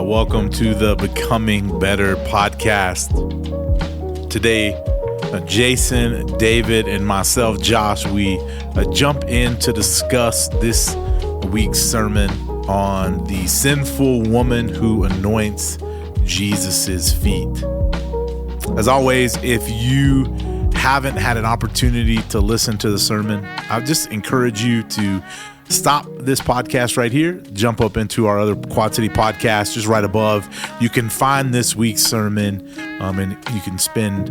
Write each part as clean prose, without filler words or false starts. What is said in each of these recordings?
Welcome to the Becoming Better podcast. Today, Jason, David, and myself, Josh, we jump in to discuss this week's sermon on the sinful woman who anoints Jesus's feet. As always, if you haven't had an opportunity to listen to the sermon, I just encourage you to stop this podcast right here, jump up into our other Quad City podcast just right above. You can find this week's sermon, and you can spend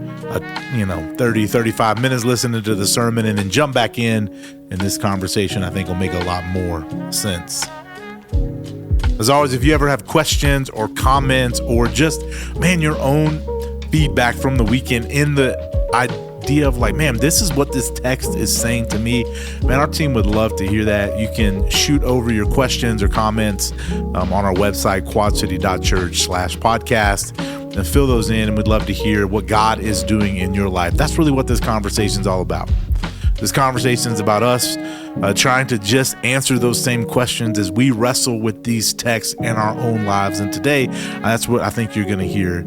30, 35 minutes listening to the sermon and then jump back in, and this conversation I think will make a lot more sense. As always, if you ever have questions or comments or just, your own feedback from the weekend in the idea of this is what this text is saying to me, our team would love to hear that. You can shoot over your questions or comments on our website, quadcity.church/podcast, and fill those in, and we'd love to hear what God is doing in your life. That's really what this conversation is all about. This conversation is about us trying to just answer those same questions as we wrestle with these texts in our own lives. And today, that's what I think you're going to hear,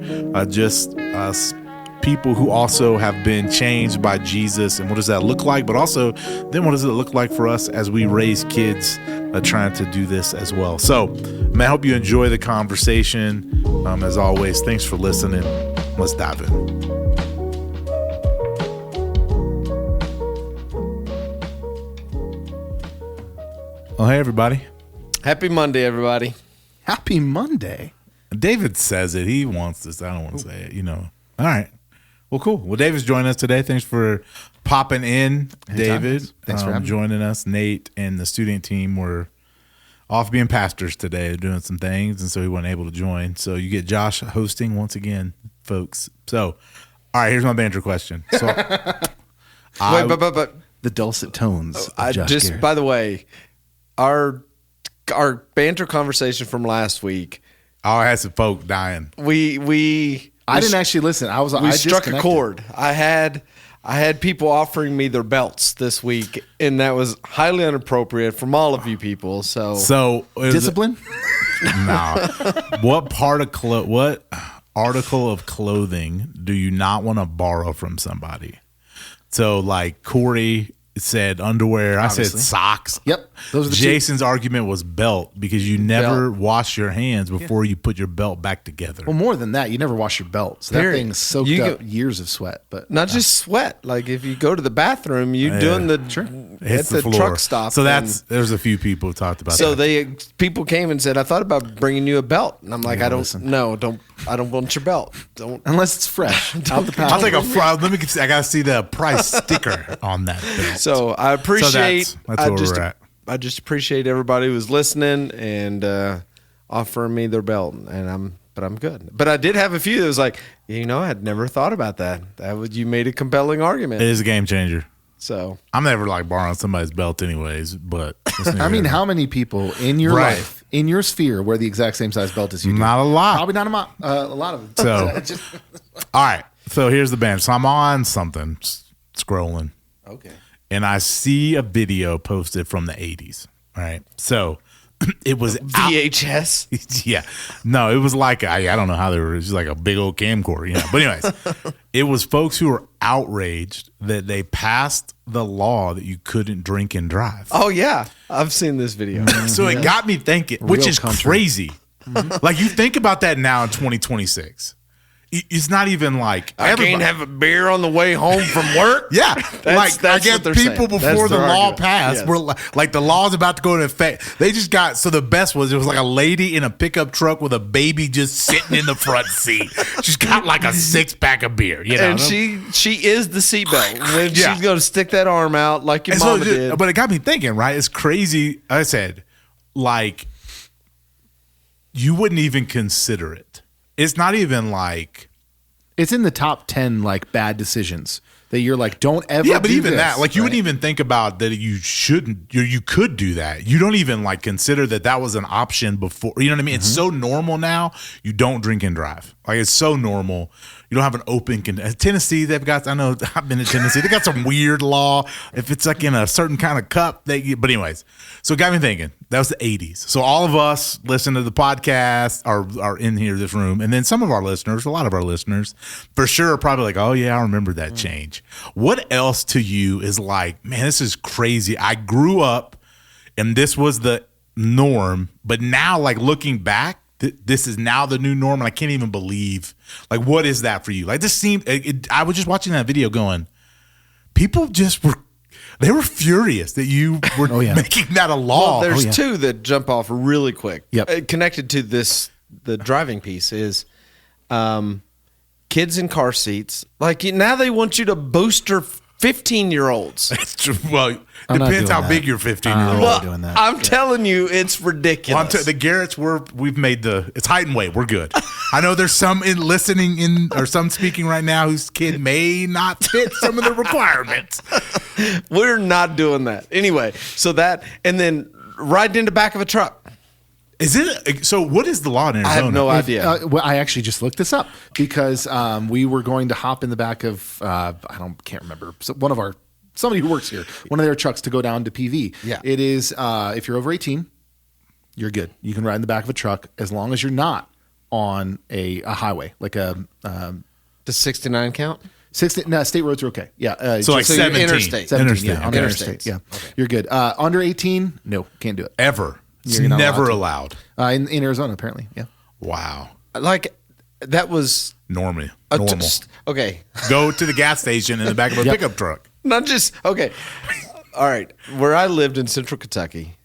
just us people who also have been changed by Jesus, and what does that look like? But also, then what does it look like for us as we raise kids trying to do this as well? So, I hope you enjoy the conversation. As always, thanks for listening. Let's dive in. Well, hey, everybody. Happy Monday, everybody. Happy Monday. David says it. He wants this. I don't want to say it, All right. Well, cool. Well, David's joining us today. Thanks for popping in, David. Thanks for joining us. Nate and the student team were off being pastors today, doing some things, and so he wasn't able to join. So you get Josh hosting once again, folks. So, all right, here's my banter question. So, but the dulcet tones. Of Josh Garrett. By the way, our banter conversation from last week. Oh, I had some folk dying. I didn't actually listen. We struck a chord. I had people offering me their belts this week, and that was highly inappropriate from all of you people. So discipline? No. What article of clothing do you not want to borrow from somebody? So, like Corey said underwear. Obviously. I said socks. Yep. Those are the Jason's argument was belt, because you never wash your hands before you put your belt back together. Well, more than that, you never wash your belt. So that thing soaked up years of sweat. But not just sweat. Like if you go to the bathroom, you're doing the hits the floor. Truck stop. So there's a few people who talked about that. So people came and said, I thought about bringing you a belt. And I'm like, I don't want your belt. Don't, unless it's fresh. Out the I'll take a I gotta see the price sticker on that belt. So I appreciate. So that's where we're at. I just appreciate everybody who was listening and offering me their belt, and I'm good. But I did have a few that was like, I had never thought about that. You made a compelling argument. It is a game changer. So I'm never borrowing somebody's belt anyways, but how many people in your life, in your sphere, wear the exact same size belt as you do? Not a lot. Probably not a lot of them. So, all right. So here's the band. So I'm on something, scrolling. Okay. And I see a video posted from the 80s. All right. So it was VHS. Yeah. No, it was like, I don't know how they were, just like a big old camcorder, But anyways, it was folks who were outraged that they passed the law that you couldn't drink and drive. Oh, yeah. I've seen this video. So it got me thinking, which is crazy. Mm-hmm. Like you think about that now in 2026. It's not even like I can't have a beer on the way home from work. Yeah, that's I guess people saying. before the law passed were like the law's about to go into effect. They just got the best was it was like a lady in a pickup truck with a baby just sitting in the front seat. She's got like a 6-pack of beer, and she is the seatbelt when she's going to stick that arm out like your mama did. But it got me thinking. Right, it's crazy. I said, like, you wouldn't even consider it. It's not even like it's in the top 10 bad decisions that you're like, don't ever. Yeah, but do even this, that, like you wouldn't even think about that. You shouldn't. You could do that. You don't even consider that was an option before. You know what I mean? Mm-hmm. It's so normal now. You don't drink and drive. Like it's so normal. You don't have an open Tennessee. They've got. I know. I've been to Tennessee. They got some weird law if it's like in a certain kind of cup. But anyways, so it got me thinking. That was the 80s. So all of us listen to the podcast are in here, this room, and then some of our listeners, a lot of our listeners, for sure, are probably like, oh yeah, I remember that change. What else to you is like, man, this is crazy. I grew up, and this was the norm, but now, like looking back. This is now the new norm, and I can't even believe. Like, what is that for you? Like, this seemed. I was just watching that video, going, people just were. They were furious that you were making that a law. Well, there's two that jump off really quick. Yep. Connected to the driving piece is, kids in car seats. Like now they want you to booster 15-year-olds. It's true. Well, depends how big your 15-year-old. Well, doing that. I'm telling you, it's ridiculous. The Garretts we've made it's height and weight. We're good. I know there's some listening in or some speaking right now whose kid may not fit some of the requirements. We're not doing that anyway. So that and then riding in the back of a truck. Is it so? What is the law in Arizona? I have no idea. Well, I actually just looked this up because we were going to hop in the back of can't remember. So somebody who works here, one of their trucks to go down to PV. Yeah. It is if you're over 18, you're good. You can ride in the back of a truck as long as you're not on a highway like a. Does 69 count? 60, no, state roads are okay. Yeah. So like 17. Interstate. 17, Interstate. yeah, on the Interstates. interstate. Yeah. Okay. You're good. Under 18, no, can't do it. Ever. It's You're not never allowed allowed. In Arizona, apparently. Yeah. Wow. Like that was Normal. okay. Go to the gas station in the back of a pickup truck. Not just okay. All right, where I lived in Central Kentucky,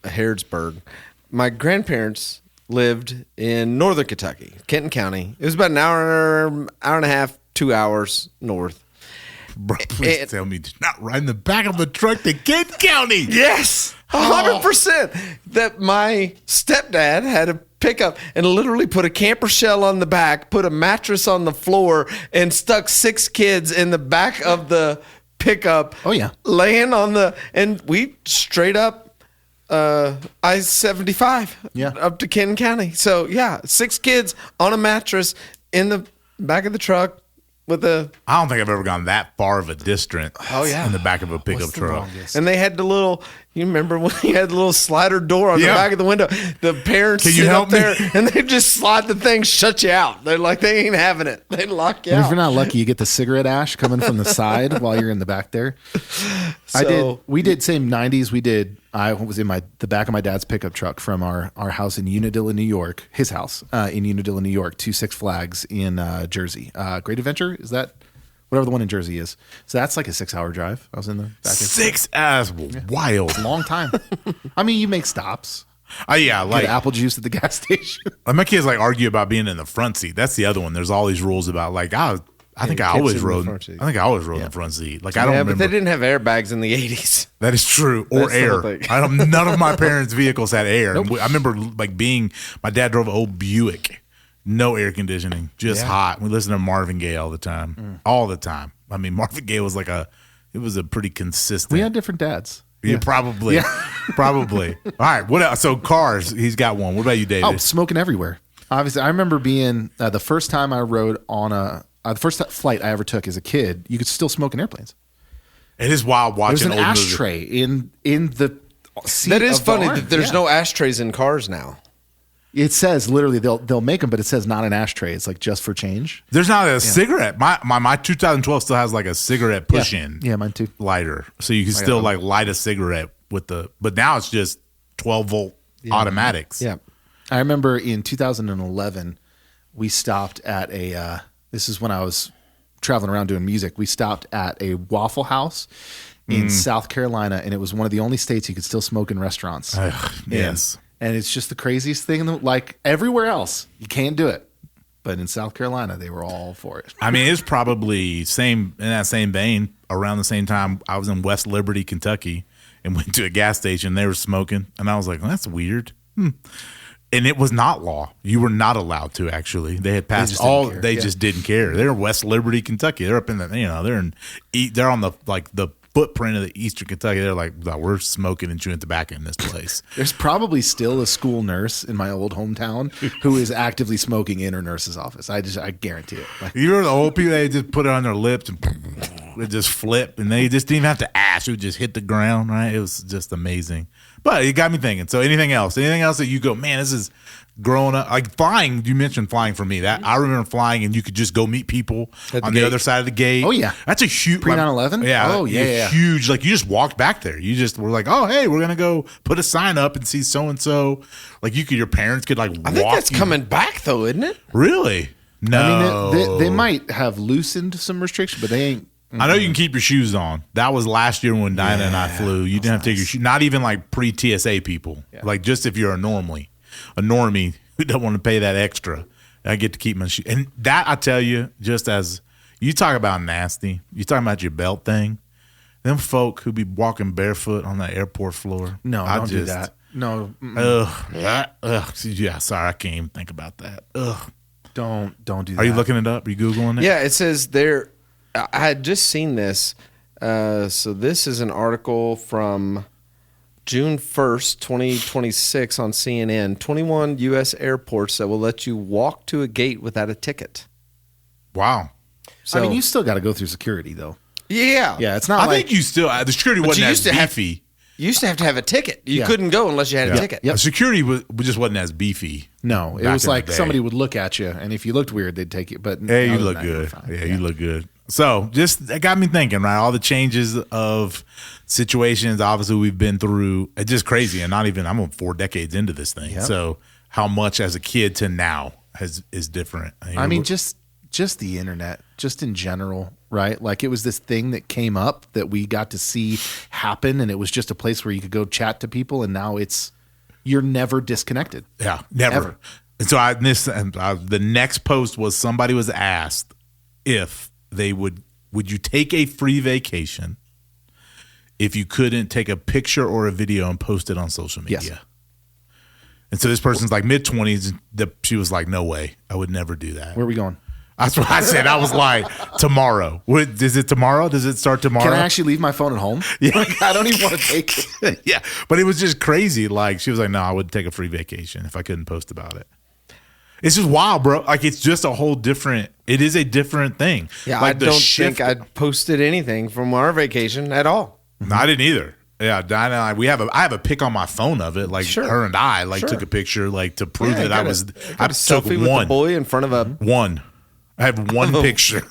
Harrodsburg, my grandparents lived in Northern Kentucky, Kenton County. It was about an hour and a half, 2 hours north. Bro, please tell me to not ride in the back of a truck to Kent County. Yes, 100%. That my stepdad had a pickup and literally put a camper shell on the back, put a mattress on the floor, and stuck 6 kids in the back of the pickup. Oh, yeah. Laying on and we straight up I-75 up to Kenton County. So, yeah, 6 kids on a mattress in the back of the truck. I don't think I've ever gone that far of a distance. Oh, yeah. In the back of a pickup truck. And they had the little, you remember when you had the little slider door on the back of the window? The parents Can you sit help up there and they just slide the thing, shut you out. They're like, they ain't having it. They lock you And if out. you're not lucky, you get the cigarette ash coming from the side while you're in the back there. We did same 90s. I was in the back of my dad's pickup truck from our house in Unadilla, New York, his house in Unadilla, New York, to Six Flags in Jersey. Great Adventure, is that whatever the one in Jersey is? So that's like a 6-hour drive. I was in the back. 6 hours, wild. Long time. I mean, you make stops. Yeah, like Get apple juice at the gas station. my kids like argue about being in the front seat. That's the other one. There's all these rules about like I think I always rode in the front seat. Like I don't remember. But they didn't have airbags in the 80s. That is true. Or That's the air. whole thing. None of my parents' vehicles had air. Nope. I remember like my dad drove an old Buick, no air conditioning, just hot. We listened to Marvin Gaye all the time. All the time. I mean, Marvin Gaye was it was a pretty consistent. We had different dads. Yeah, probably. Yeah. Probably. All right. What else? So cars, he's got one. What about you, David? Oh, smoking everywhere. Obviously, I remember being the first time I rode on the first flight I ever took as a kid, you could still smoke in airplanes. It is wild watching. There's an ashtray in the seat. That is of the funny arm. that there's no ashtrays in cars now. It says literally they'll make them, but it says not an ashtray. It's like just for change. There's not a cigarette. My 2012 still has like a cigarette push in. Yeah, mine too. Lighter, so you can still like light a cigarette with but now it's just 12-volt automatics. Yeah. I remember in 2011 we stopped at this is when I was traveling around doing music. We stopped at a Waffle House in South Carolina, and it was one of the only states you could still smoke in restaurants. Yes. And it's just the craziest thing. Like everywhere else, you can't do it. But in South Carolina, they were all for it. I mean, it's probably in that same vein. Around the same time, I was in West Liberty, Kentucky, and went to a gas station. They were smoking, and I was like, well, "That's weird." And it was not law. You were not allowed to. Actually, they had passed They just didn't care. They're in West Liberty, Kentucky. They're up in they're on the footprint of the Eastern Kentucky. They're like, we're smoking and chewing tobacco in this place. There's probably still a school nurse in my old hometown who is actively smoking in her nurse's office. I guarantee it. Like, You remember the old people, they just put it on their lips and it just flip, and they just didn't even have to ask. It would just hit the ground, right? It was just amazing. But it got me thinking. So anything else? Anything else that you go, man, this is growing up? Like flying, you mentioned flying for me. That I remember flying, and you could just go meet people on the other side of the gate. Oh, yeah. That's a huge Pre 9/11? Yeah. Oh, yeah. Huge. Like you just walked back there. You just were like, oh, hey, we're gonna go put a sign up and see so and so. Like your parents could like walk. I think that's you. coming back though, isn't it? Really? No. I mean, they might have loosened some restrictions, but they ain't. I know you can keep your shoes on. That was last year when Dinah and I flew. You didn't have to take your shoes. Not even like pre-TSA people. Yeah. Like just if you're a normie who don't want to pay that extra. I get to keep my shoes. And that, I tell you, just as you talk about nasty, you talking about your belt thing, them folk who be walking barefoot on that airport floor. No, don't do that. No. Yeah, sorry, I can't even think about that. Ugh. Don't do that. Are you looking it up? Are you Googling it? Yeah, it says there. I had just seen this. So this is an article from June 1st, 2026 on CNN. 21 U.S. airports that will let you walk to a gate without a ticket. Wow. So, I mean, you still got to go through security, though. Yeah. Yeah, it's not I think you still, the security wasn't as beefy. You used to have a ticket. You couldn't go unless you had a ticket. Yep. Security just wasn't as beefy. No, it was like somebody would look at you, and if you looked weird, they'd take you. But hey, you look good. Yeah, you look good. So it got me thinking, right? All the changes of situations, obviously, we've been through. It's just crazy. And I'm 4 decades into this thing. Yep. So how much as a kid to now is different. I mean, just the internet, just in general, right? Like it was this thing that came up that we got to see happen, and it was just a place where you could go chat to people, and now you're never disconnected. Yeah, never. Ever. And so the next post was somebody was asked if they would you take a free vacation if you couldn't take a picture or a video and post it on social media? Yes. And so this person's like mid-20s. She was like, no way. I would never do that. Where are we going? That's what I said. I was like, tomorrow. Is it tomorrow? Does it start tomorrow? Can I actually leave my phone at home? Yeah. Like, I don't even want to take it. Yeah. But it was just crazy. Like, she was like, no, I would take a free vacation if I couldn't post about it. It's just wild, bro. Like, it's just it is a different thing. Yeah, like I don't think I'd posted anything from our vacation at all. No, I didn't either. Yeah, Dinah and I have a pic on my phone of it. Like her and I took a picture like to prove that I took selfie one. With the boy in front of a one. I have one picture.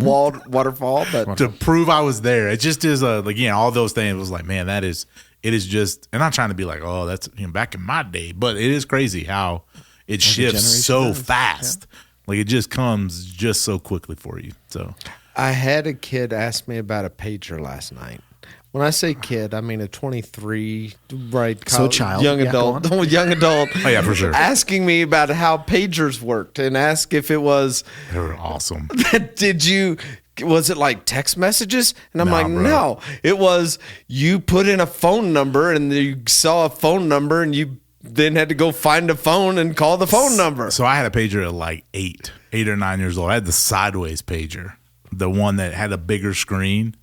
Walled waterfall, but to prove I was there. It just is all those things. It was like, man, it is just, and I'm trying to be like, oh, that's back in my day, but it is crazy how it shifts so fast. Yeah. Like it just comes just so quickly for you. So I had a kid ask me about a pager last night. When I say kid, I mean a 23, right? Child, young adult. Oh, yeah, for sure. Asking me about how pagers worked and ask if it was. They were awesome. Was it like text messages? And I'm no. It was you put in a phone number and you saw a phone number and you then had to go find a phone and call the phone number. So I had a pager at like 8 or 9 years old. I had the sideways pager. The one that had a bigger screen.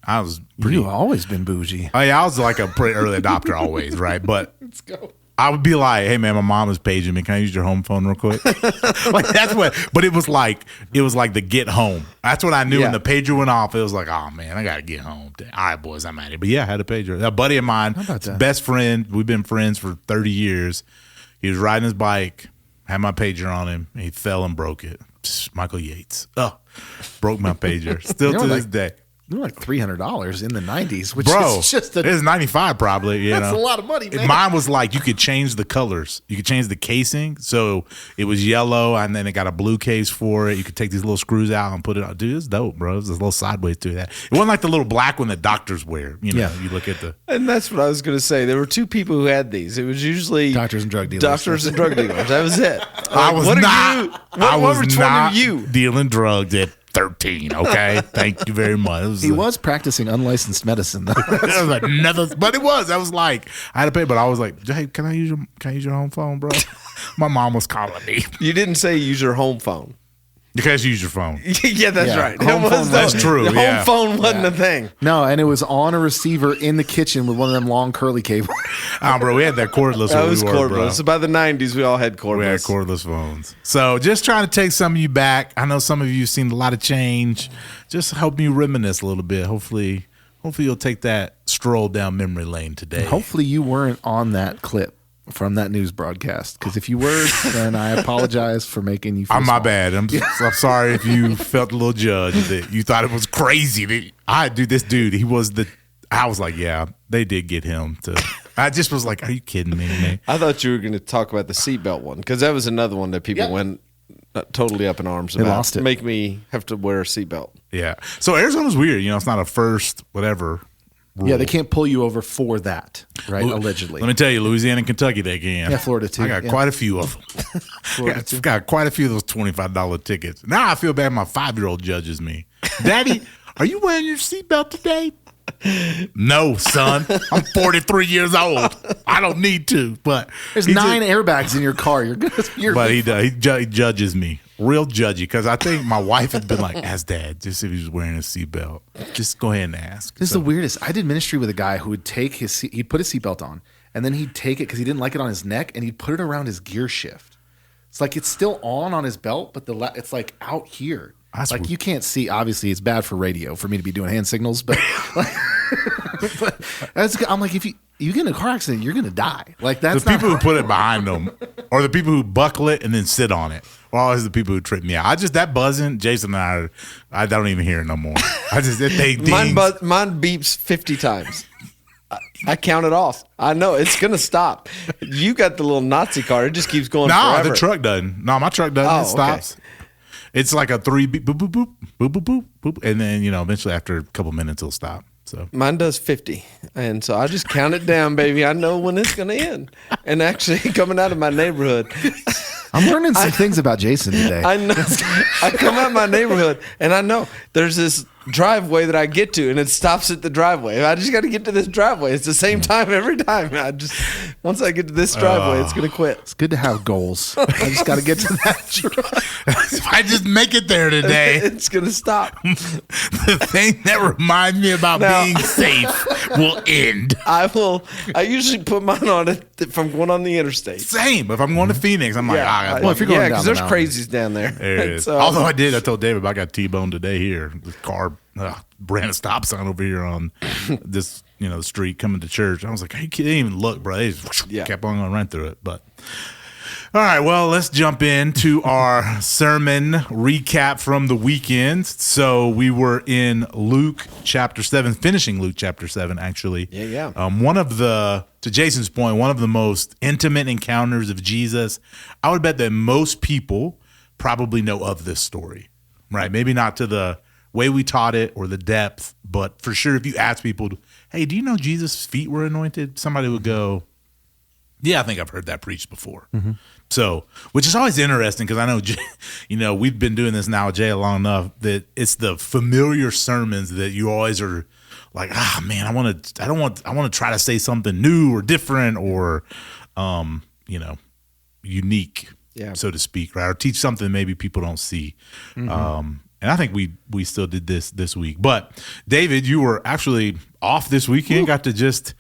You've always been bougie. Oh yeah, I was like a pretty early adopter always, right? But let's go. I would be like, hey man, my mom is paging me. Can I use your home phone real quick? Like that's what. But it was like the get home. That's what I knew when the pager went off. It was like, oh man, I gotta get home. All right, boys, I'm at it. But yeah, I had a pager. A buddy of mine, best friend. We've been friends for 30 years. He was riding his bike, had my pager on him. And he fell and broke it. Michael Yates. Oh, broke my pager. Still to this day. They're like $300 in the 90s, which Bro, is just it's 95 probably. That's a lot of money, man. Mine was like you could change the colors. You could change the casing. So it was yellow and then it got a blue case for it. You could take these little screws out and put it on. Dude, it's dope, bro. There's a little sideways to that. It wasn't like the little black one that doctors wear. You look at the. And that's what I was going to say. There were two people who had these. It was usually doctors and drug dealers. That was it. I was not dealing drugs at 13. Okay, thank you very much. He was practicing unlicensed medicine though. But it was. I was like, I had to pay, but I was like, hey, can I use your home phone, bro? My mom was calling me. You didn't say use your home phone. You guys use your phone. Yeah, that's Yeah. right. Home phone, that's true, The yeah. home phone wasn't a thing. No, and it was on a receiver in the kitchen with one of them long curly cables. Bro, we had that cordless. That where was we were, bro. cordless. So by the 90s, we all had cordless. We had cordless phones. So just trying to take some of you back. I know some of you have seen a lot of change. Just helping you reminisce a little bit. Hopefully you'll take that stroll down memory lane today. Hopefully you weren't on that clip from that news broadcast, because if you were, then I apologize for making you feel I'm my small. bad. I'm sorry if you felt a little judged, that you thought it was crazy. This dude, I was like, yeah, they did get him to. I just was like, are you kidding me, man? I thought you were going to talk about the seatbelt one, because that was another one that people went totally up in arms about. lost it. Make me have to wear a seatbelt. Yeah. So Arizona's weird. It's not a first whatever rule. Yeah, they can't pull you over for that, right? Allegedly. Let me tell you, Louisiana and Kentucky, they can. Yeah, Florida too, I got yeah. quite a few of them. I've got quite a few of those $25 tickets. Now I feel bad my 5-year-old judges me. Daddy, are you wearing your seatbelt today? No, son. I'm 43 years old. I don't need to. But There's 9 airbags in your car. You're good. But he judges me. Real judgy, because I think my wife has been like, ask Dad, just if he was wearing a seatbelt. Just go ahead and ask. This is the weirdest. I did ministry with a guy who would take he'd put his seatbelt on, and then he'd take it because he didn't like it on his neck, and he'd put it around his gear shift. It's like it's still on his belt, but it's like out here. That's like weird. you can't see. Obviously, it's bad for radio for me to be doing hand signals, but I'm like, if you get in a car accident, you're gonna die. Like that's the people who put it behind them, or the people who buckle it and then sit on it, are always the people who trip me out. That buzzing, Jason and I don't even hear it no more. They Mine beeps 50 times. I count it off. I know it's gonna stop. You got the little Nazi car; it just keeps going. No, forever. the truck doesn't. No, my truck doesn't. Oh, It stops. It's like a 3 beep, boop, boop, boop, boop, boop, boop, boop, and then eventually after a couple minutes it'll stop. So Mine does 50, and so I just count it down, baby. I know when it's gonna end. And actually, coming out of my neighborhood, I'm learning some things about Jason today. I know I come out of my neighborhood, and I know there's this driveway that I get to, and it stops at the driveway. I just got to get to this driveway. It's the same time every time. Once I get to this driveway, it's gonna quit. It's good to have goals. I just got to get to that. if I just make it there today, It's gonna stop. the thing that reminds me about Now- being safe will end. I usually put mine on it if I'm going on the interstate. Same. If I'm going to Phoenix, I'm like, Well, if you're going down because the there's mountain. crazies down there. there it is. So- Although I told David, I got T-boned today here. The car ran a stop sign over here on this, street coming to church. I was like, hey, didn't even look, bro. They just kept on going right through it. But all right, well, let's jump into our sermon recap from the weekend. So we were in Luke chapter 7, finishing Luke chapter 7, actually. Yeah. To Jason's point, one of the most intimate encounters of Jesus. I would bet that most people probably know of this story, right? Maybe not to the way we taught it or the depth, but for sure, if you ask people, hey, do you know Jesus' feet were anointed? Somebody would go, yeah, I think I've heard that preached before. Mm-hmm. So, which is always interesting because I know, we've been doing this now, Jay, long enough that it's the familiar sermons that you always are like, man, I want to try to say something new or different or, unique, so to speak, right? Or teach something maybe people don't see. Mm-hmm. And I think we still did this week. But David, you were actually off this weekend, got to just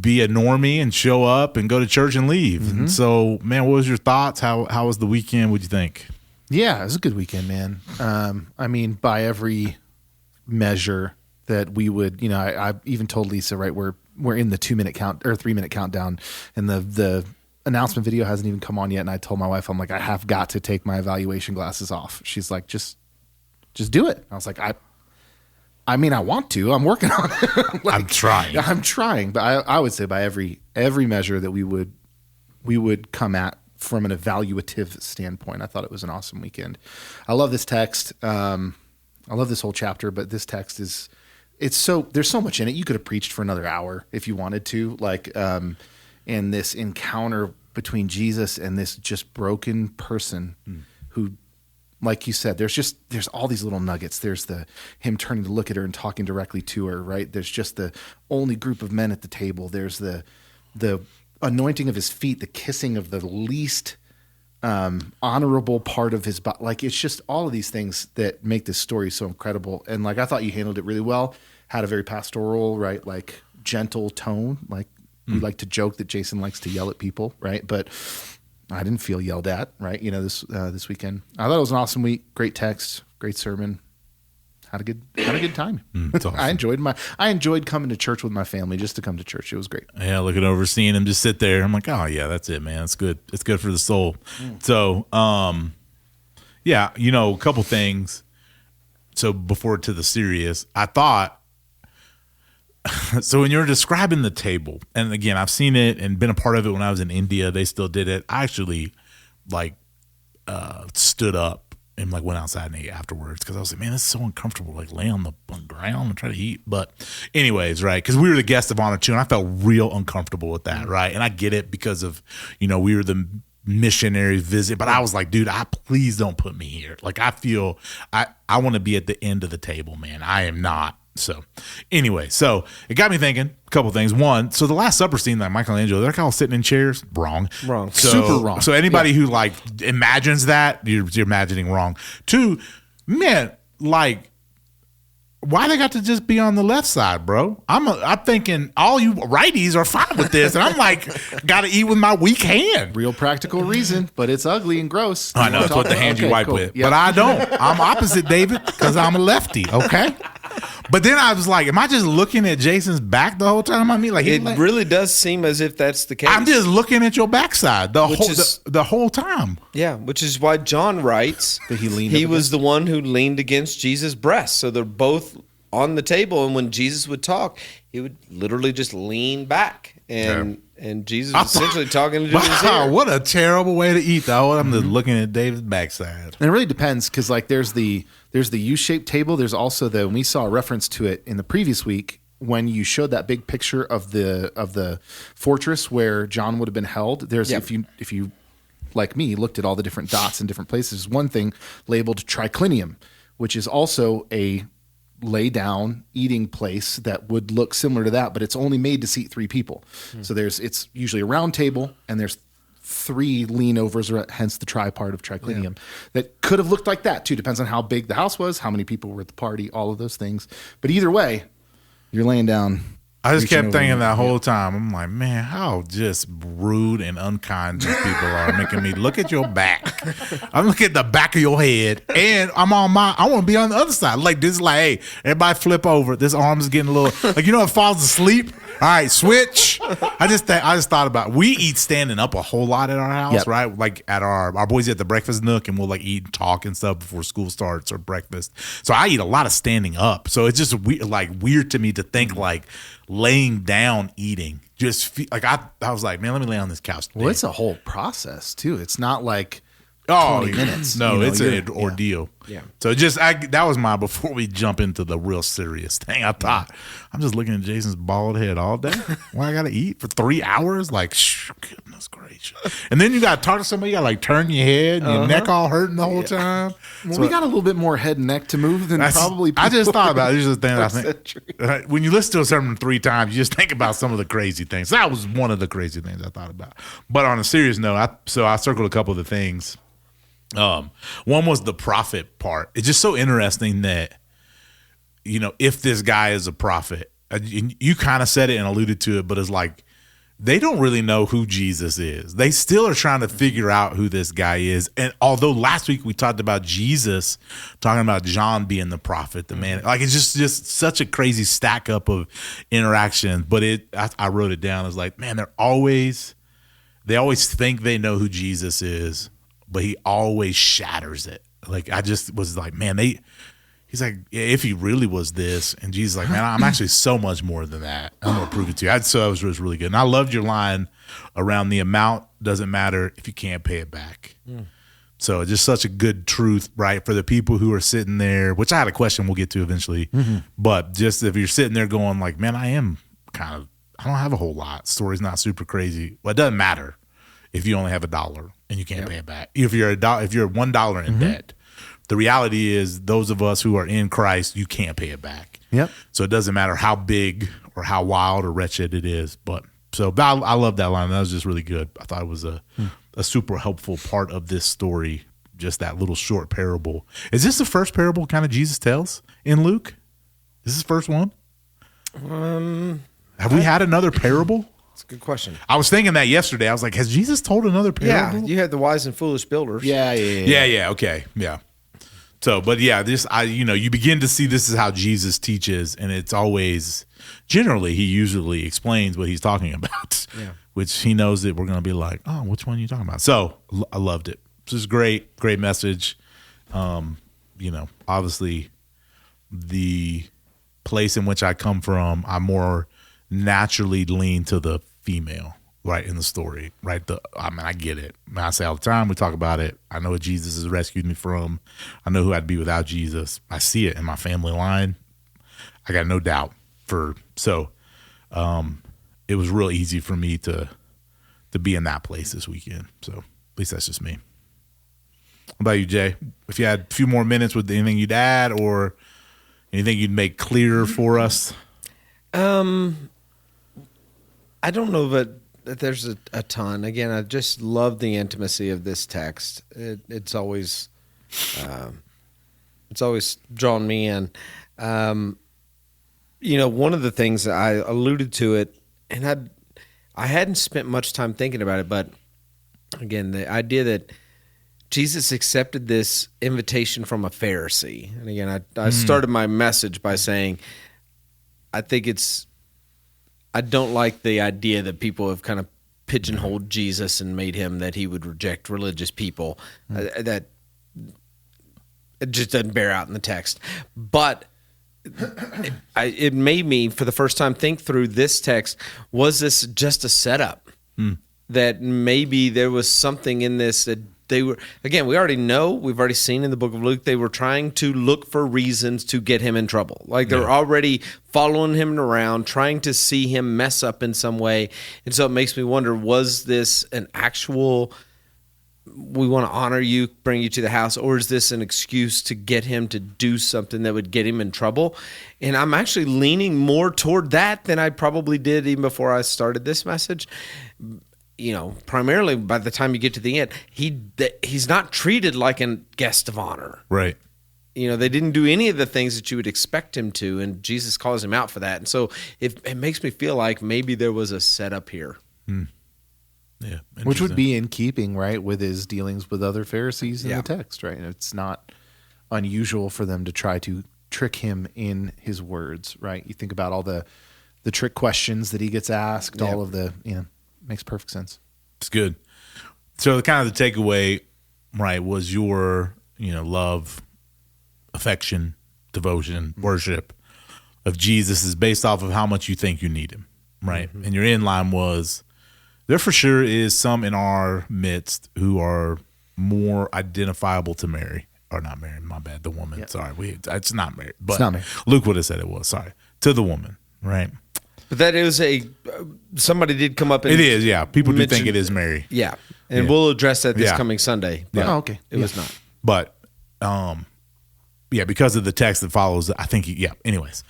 be a normie and show up and go to church and leave. Mm-hmm. And so, man, what was your thoughts? How was the weekend? What'd you think? Yeah, it was a good weekend, man. I mean, by every measure that we would, I even told Lisa, right, we're in the 2-minute count or 3-minute countdown, and the announcement video hasn't even come on yet. And I told my wife, I'm like, I have got to take my evaluation glasses off. She's like, just do it. I was like, I mean, I want to. I'm working on it. I'm trying. But I would say by every measure that we would come at from an evaluative standpoint, I thought it was an awesome weekend. I love this text. I love this whole chapter, but this text there's so much in it. You could have preached for another hour if you wanted to, and this encounter between Jesus and this just broken person who, like you said, there's all these little nuggets. There's him turning to look at her and talking directly to her, right? There's just the only group of men at the table. There's the anointing of his feet, the kissing of the least honorable part of his body. Like, it's just all of these things that make this story so incredible. And like, I thought you handled it really well. Had a very pastoral, right? Like gentle tone. Like we like to joke that Jason likes to yell at people, right? But I didn't feel yelled at, right? You know, this weekend. I thought it was an awesome week. Great text, great sermon. Had a good time. Awesome. I enjoyed coming to church with my family, just to come to church. It was great. Yeah, looking over, seeing him just sit there. I'm like, oh yeah, that's it, man. It's good. It's good for the soul. So, yeah, you know, a couple things. So before to the serious, I thought. So when you're describing the table, and again, I've seen it and been a part of it when I was in India. They still did it. I actually stood up and like went outside and ate afterwards because I was like, man, this is so uncomfortable. Like lay on the ground and try to eat. But anyways, right? Because we were the guest of honor too, and I felt real uncomfortable with that, right? And I get it because of, you know, we were the missionaries visit, but I was like, dude, please don't put me here. Like I feel I want to be at the end of the table, man. I am not. So anyway, so it got me thinking a couple things. One, so the Last Supper scene, like Michelangelo, they're all sitting in chairs. Wrong. Wrong. Super wrong. So anybody who like imagines that, you're imagining wrong. Two, man, like why they got to just be on the left side, bro? I'm thinking all you righties are fine with this, and I'm like, got to eat with my weak hand. Real practical reason, but it's ugly and gross. I know it's what the hand you wipe with, but I don't. I'm opposite David because I'm a lefty. Okay. But then I was like, am I just looking at Jason's back the whole time? I mean, like it really does seem as if that's the case. I'm just looking at your backside the whole time. Yeah, which is why John writes that he was the one who leaned against Jesus' breast. So they're both on the table, and when Jesus would talk, he would literally just lean back, and Jesus was essentially talking to his ear. What a terrible way to eat, though. I'm just looking at David's backside. And it really depends because, like, there's the U-shaped table. There's also and we saw a reference to it in the previous week when you showed that big picture of the fortress where John would have been held. There's if you like me looked at all the different dots in different places. One thing labeled triclinium, which is also a lay down eating place that would look similar to that, but it's only made to seat 3 people. So it's usually a round table and there's 3 lean overs, hence the tri part of triclinium, that could have looked like that too. Depends on how big the house was, how many people were at the party, all of those things. But either way, you're laying down. I just kept thinking that whole time. I'm like, man, how just rude and unkind these people are, making me look at your back. I'm looking at the back of your head, and I want to be on the other side. Like this, like, hey, everybody flip over. This arm is getting a little, like, you know, it falls asleep. All right, switch. I just thought about we eat standing up a whole lot at our house, right? Like at our boys at the breakfast nook, and we'll like eat and talk and stuff before school starts or breakfast. So I eat a lot of standing up. So it's just weird to me to think like laying down eating. Just like I was like, man, let me lay on this couch today. Well, it's a whole process too. It's not like 20 minutes. No, it's an ordeal. Yeah. So that was my before we jump into the real serious thing. I thought I'm just looking at Jason's bald head all day. Why I gotta eat for 3 hours? Like, goodness gracious. And then you gotta talk to somebody. You gotta like turn your head, and your neck all hurting the whole time. Well, we got a little bit more head and neck to move than probably people. I just thought about it. This is the thing I think. When you listen to a sermon 3 times, you just think about some of the crazy things. That was one of the crazy things I thought about. But on a serious note, I circled a couple of the things. One was the prophet part. It's just so interesting that, you know, if this guy is a prophet, you kind of said it and alluded to it, but it's like they don't really know who Jesus is. They still are trying to figure out who this guy is. And although last week we talked about Jesus, talking about John being the prophet, the man, like it's just such a crazy stack up of interactions. But I wrote it down as like, man, they always think they know who Jesus is, but he always shatters it. Like, I just was like, man, he's like, yeah, if he really was this, and Jesus is like, man, I'm actually so much more than that. I'm going to prove it to you. So it was really good. And I loved your line around the amount doesn't matter if you can't pay it back. So just such a good truth, right? For the people who are sitting there, which I had a question we'll get to eventually, but just if you're sitting there going like, man, I don't have a whole lot. Story's not super crazy. Well, it doesn't matter if you only have $1 and you can't pay it back. If you're $1 in debt, the reality is those of us who are in Christ, you can't pay it back. Yep. So it doesn't matter how big or how wild or wretched it is. But So but I love that line. That was just really good. I thought it was a super helpful part of this story. Just that little short parable. Is this the first parable kind of Jesus tells in Luke? Is this the first one? Have we had another parable? That's a good question. I was thinking that yesterday. I was like, has Jesus told another parable? Yeah, you had the wise and foolish builders. Yeah. Okay. Yeah. So, but yeah, you begin to see this is how Jesus teaches, and it's always, generally, he usually explains what he's talking about, which he knows that we're going to be like, oh, which one are you talking about? So I loved it. This is great message. Obviously the place in which I come from, I more naturally lean to the female, right, in the story, right? I get it. I say all the time, we talk about it. I know what Jesus has rescued me from. I know who I'd be without Jesus. I see it in my family line. I got no doubt it was real easy for me to be in that place this weekend. So at least that's just me. How about you, Jay? If you had a few more minutes with anything you'd add or anything you'd make clearer for us? I don't know that there's a ton. Again, I just love the intimacy of this text. It's always drawn me in. One of the things that I alluded to it, and I hadn't spent much time thinking about it, but again, the idea that Jesus accepted this invitation from a Pharisee. And again, I started my message by saying, I don't like the idea that people have kind of pigeonholed Jesus and made him that he would reject religious people. That it just doesn't bear out in the text. But it made me, for the first time, think through this text. Was this just a setup? That maybe there was something in this that they were, again, we've already seen in the book of Luke, they were trying to look for reasons to get him in trouble. Like they're already following him around, trying to see him mess up in some way. And so it makes me wonder, was this an actual, we want to honor you, bring you to the house, or is this an excuse to get him to do something that would get him in trouble? And I'm actually leaning more toward that than I probably did even before I started this message. Primarily by the time you get to the end, he's not treated like a guest of honor. Right. They didn't do any of the things that you would expect him to, and Jesus calls him out for that. And so it makes me feel like maybe there was a setup here. Yeah. Which would be in keeping, right, with his dealings with other Pharisees in the text, right? And it's not unusual for them to try to trick him in his words, right? You think about all the trick questions that he gets asked, all of the, makes perfect sense. It's good. So the kind of the takeaway, right, was your, love, affection, devotion, worship of Jesus is based off of how much you think you need him, right? And your in line was, there for sure is some in our midst who are more identifiable to Mary, or not Mary, my bad, the woman. Yeah. Sorry, it's not Mary, but it's not Mary. Luke would have said it was. Sorry, to the woman, right? But that is somebody did come up and it is, yeah. People do think it is Mary. Yeah. And we'll address that this coming Sunday. But okay. It was not. But, because of the text that follows, I think, anyways.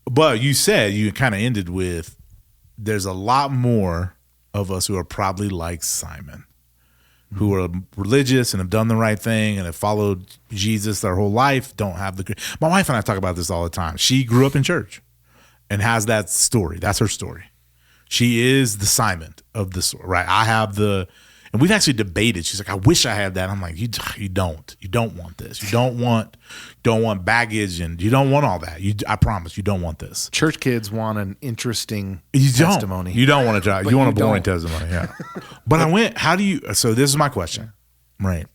But you said, you kind of ended with, there's a lot more of us who are probably like Simon, who are religious and have done the right thing and have followed Jesus their whole life, don't have my wife and I talk about this all the time. She grew up in church and has that story. That's her story. She is the Simon of the story, right? I have and we've actually debated. She's like, I wish I had that. I'm like, you don't. You don't want this. You don't want baggage, and you don't want all that. I promise, you don't want this. Church kids want an interesting testimony. You don't want to try. You want a boring testimony, yeah. But so this is my question, right?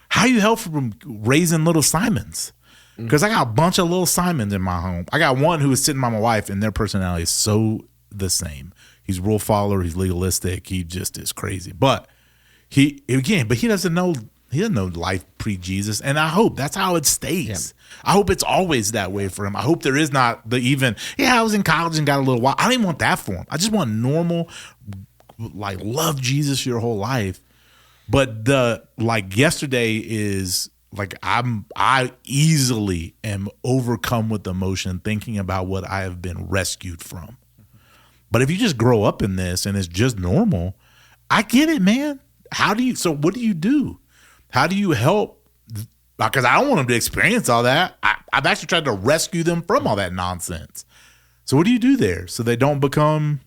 How do you help from raising little Simons? Because I got a bunch of little Simons in my home. I got one who is sitting by my wife, and their personality is so the same. He's a rule follower. He's legalistic. He just is crazy. But he doesn't know life pre-Jesus, and I hope that's how it stays. Yeah. I hope it's always that way for him. I hope there is not I was in college and got a little while. I don't even want that for him. I just want normal, love Jesus your whole life. But yesterday is I easily am overcome with emotion thinking about what I have been rescued from. But if you just grow up in this and it's just normal, I get it, man. So what do you do? How do you help? Because I don't want them to experience all that. I've actually tried to rescue them from all that nonsense. So what do you do there so they don't become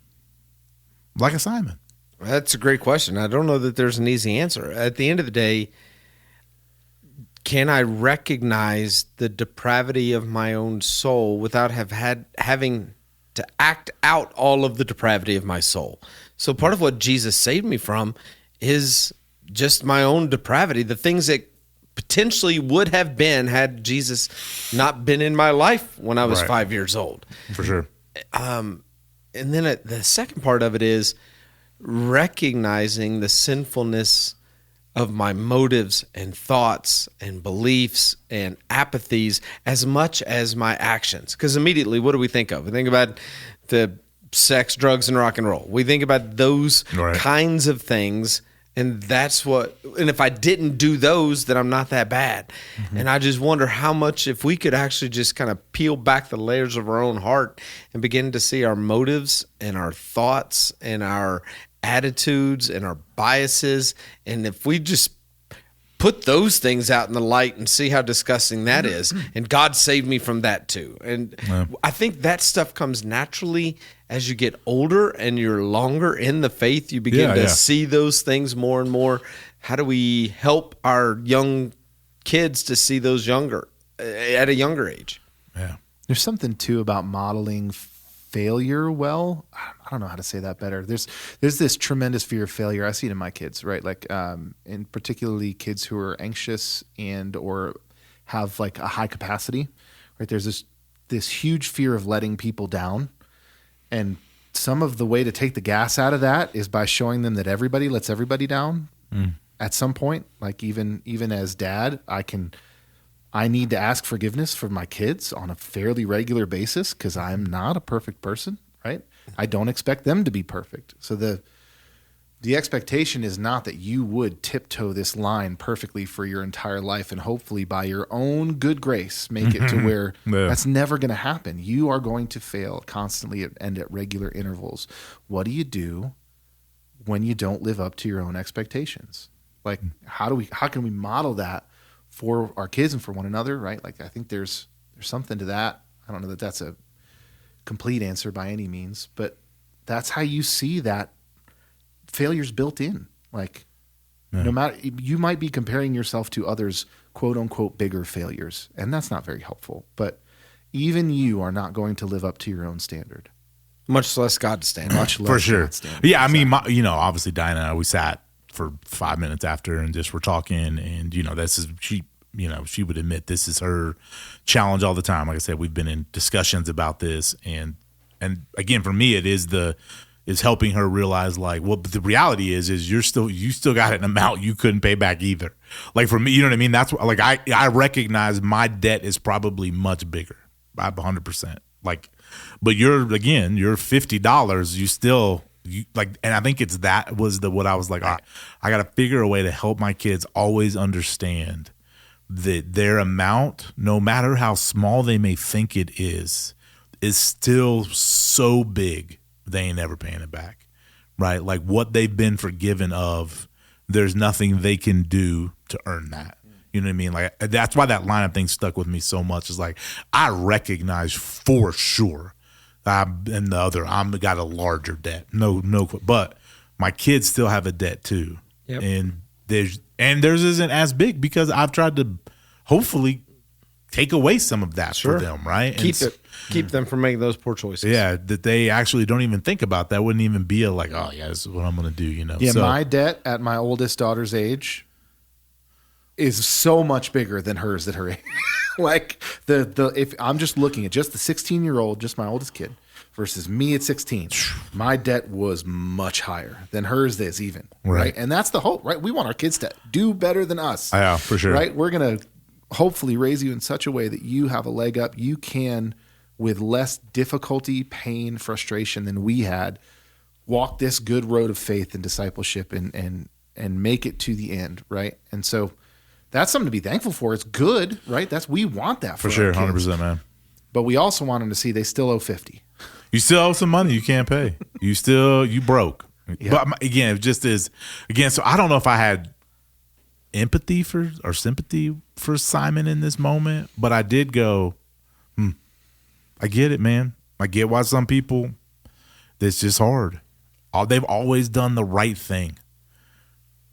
like a Simon? That's a great question. I don't know that there's an easy answer. At the end of the day, can I recognize the depravity of my own soul without having to act out all of the depravity of my soul? So part of what Jesus saved me from is just my own depravity, the things that potentially would have been had Jesus not been in my life when I was 5 years old. For sure. And then the second part of it is recognizing the sinfulness of my motives and thoughts and beliefs and apathies as much as my actions. Because immediately, what do we think of? We think about the sex, drugs, and rock and roll. We think about those kinds of things, and and if I didn't do those, then I'm not that bad. Mm-hmm. And I just wonder how much, if we could actually just kind of peel back the layers of our own heart and begin to see our motives and our thoughts and our attitudes and our biases, and if we just put those things out in the light and see how disgusting that is, and God saved me from that too. And I think that stuff comes naturally as you get older and you're longer in the faith. You begin to see those things more and more. How do we help our young kids to see those at a younger age? Yeah, there's something too about modeling failure well. I don't know how to say that better. There's this tremendous fear of failure. I see it in my kids, right? Like, in particularly kids who are anxious and or have like a high capacity, right? There's this huge fear of letting people down, and some of the way to take the gas out of that is by showing them that everybody lets everybody down at some point. Like even as dad, I need to ask forgiveness for my kids on a fairly regular basis because I'm not a perfect person, right? I don't expect them to be perfect. So the expectation is not that you would tiptoe this line perfectly for your entire life and hopefully by your own good grace make it to where that's never going to happen. You are going to fail constantly and at regular intervals. What do you do when you don't live up to your own expectations? Like, how can we model that for our kids and for one another, right? Like, I think there's something to that. I don't know that that's a complete answer by any means, but that's how you see that failure's built in. Like, no matter, you might be comparing yourself to others, quote unquote, bigger failures, and that's not very helpful. But even you are not going to live up to your own standard, much less God's standard. Much less for sure. God's standard. Yeah, I mean, obviously, Diana and I, we sat for 5 minutes after and just were talking, and she would admit this is her challenge all the time. Like I said, we've been in discussions about this, and again, for me, it is helping her realize, like, well, but the reality is you still got an amount you couldn't pay back either. Like, for me, you know what I mean? That's what, like, I recognize my debt is probably much bigger by 100%. Like, but you're $50. You still. And I think what I was like, all right, I got to figure a way to help my kids always understand that their amount, no matter how small they may think it is still so big they ain't ever paying it back, right? Like, what they've been forgiven of, there's nothing they can do to earn that. You know what I mean? Like, that's why that line of things stuck with me so much. Is like, I recognize for sure I'm got a larger debt. No, but my kids still have a debt too. Yep. And theirs isn't as big because I've tried to hopefully take away some of that for them, right? Keep them from making those poor choices. Yeah, that they actually don't even think about. That wouldn't even be like, oh yeah, this is what I'm going to do. Yeah, my debt at my oldest daughter's age is so much bigger than hers at her age. Like, if I'm just looking at just the 16-year-old, just my oldest kid, versus me at 16, my debt was much higher than hers is even. Right. And that's the hope, right? We want our kids to do better than us. Yeah, for sure. Right? We're going to hopefully raise you in such a way that you have a leg up. You can, with less difficulty, pain, frustration than we had, walk this good road of faith and discipleship and make it to the end, right? And so that's something to be thankful for. It's good, right? We want that for sure, our kids. 100%, man. But we also want them to see they still owe 50. You still owe some money you can't pay. You broke. Yeah. But again, it just is. Again, so I don't know if I had empathy for or sympathy for Simon in this moment, but I did go, I get it, man. I get why some people, it's just hard. They've always done the right thing,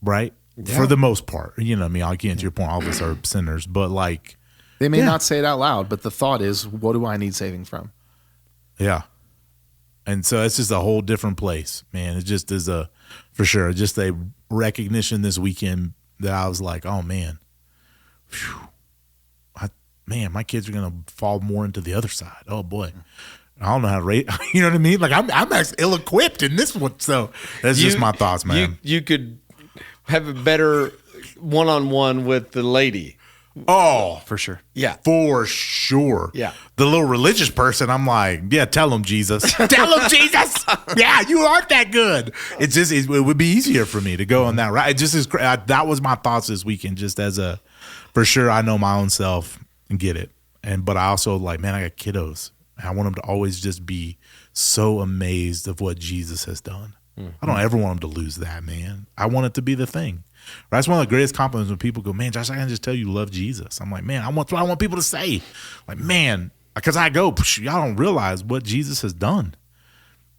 right? Yeah. For the most part. You know what I mean? Again, to your point, all of us are sinners, but like. They may not say it out loud, but the thought is, what do I need saving from? Yeah. And so it's just a whole different place, man. It just is for sure, just a recognition this weekend that I was like, oh, man. Whew. Man, my kids are going to fall more into the other side. Oh, boy. I don't know how to rate. You know what I mean? Like, I'm actually ill-equipped in this one. So that's just my thoughts, man. You could have a better one-on-one with the lady. Oh, for sure. Yeah. For sure. Yeah. The little religious person, I'm like, yeah, tell him, Jesus. Tell him, Jesus. Yeah, you aren't that good. It's just, it would be easier for me to go on that right. It just is, that was my thoughts this weekend, just as for sure, I know my own self and get it. But I also like, man, I got kiddos. I want them to always just be so amazed of what Jesus has done. Mm-hmm. I don't ever want them to lose that, man. I want it to be the thing. That's one of the greatest compliments when people go, man, Josh, I can just tell you love Jesus. I'm like, man, that's what I want people to say. Like, man, because I go, y'all don't realize what Jesus has done,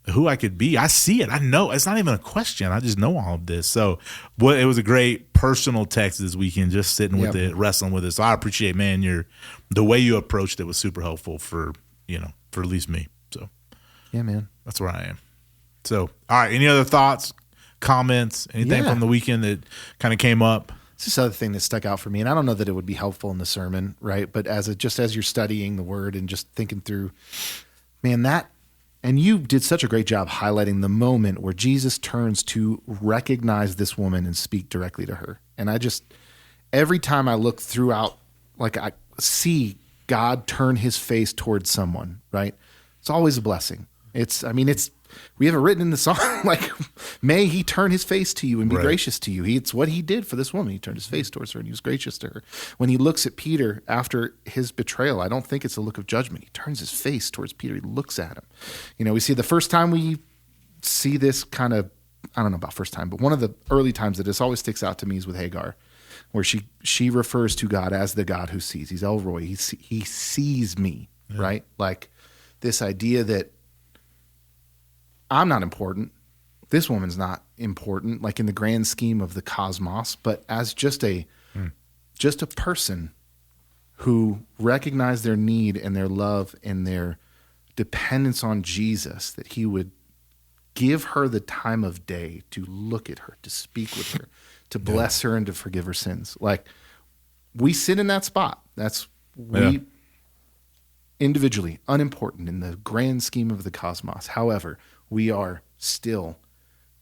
who I could be. I see it. I know. It's not even a question. I just know all of this. So it was a great personal text this weekend, just sitting with it, wrestling with it. So I appreciate, man, the way you approached it was super helpful for at least me. So yeah, man, that's where I am. So, all right. Any other thoughts, comments, anything from the weekend that kind of came up? It's this other thing that stuck out for me, and I don't know that it would be helpful in the sermon, right? But as you're studying the word and just thinking through, man, and you did such a great job highlighting the moment where Jesus turns to recognize this woman and speak directly to her. And every time I look throughout, like I see God turn his face towards someone, right? It's always a blessing. We have it written in the song, like, may he turn his face to you and be gracious to you. It's what he did for this woman. He turned his face towards her and he was gracious to her. When he looks at Peter after his betrayal, I don't think it's a look of judgment. He turns his face towards Peter. He looks at him. We see the first time we see this kind of, I don't know about first time, but one of the early times that this always sticks out to me is with Hagar, where she refers to God as the God who sees. He's El Roi. He sees me, right? Like this idea that I'm not important. This woman's not important, like in the grand scheme of the cosmos, but as just a person who recognized their need and their love and their dependence on Jesus, that he would give her the time of day to look at her, to speak with her, to bless her and to forgive her sins. Like, we sit in that spot. We individually, unimportant in the grand scheme of the cosmos. However, we are still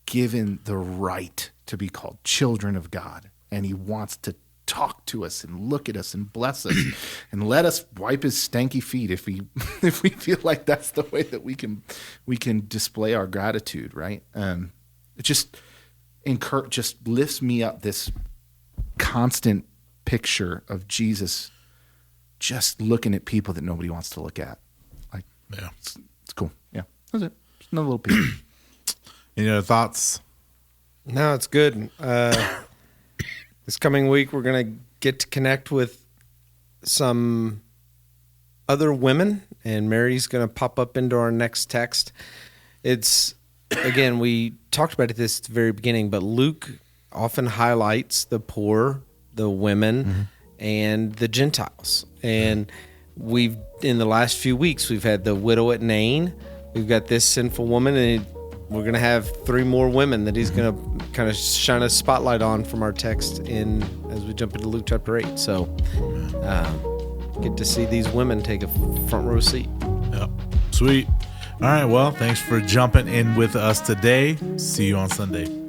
given the right to be called children of God. And he wants to talk to us and look at us and bless us and let us wipe his stanky feet if we feel like that's the way that we can display our gratitude, right? It just lifts me up, this constant picture of Jesus just looking at people that nobody wants to look at. Like, it's cool. Yeah, that's it. Just another little piece. Any other thoughts? No, it's good. This coming week, we're going to get to connect with some other women, and Mary's going to pop up into our next text. It's, again, we talked about it this at the very beginning, but Luke often highlights the poor, the women, and the Gentiles. And in the last few weeks, we've had the widow at Nain. We've got this sinful woman, and we're going to have 3 more women that he's going to kind of shine a spotlight on from our text as we jump into Luke chapter 8. So get to see these women take a front row seat. Yep. Sweet. All right. Well, thanks for jumping in with us today. See you on Sunday.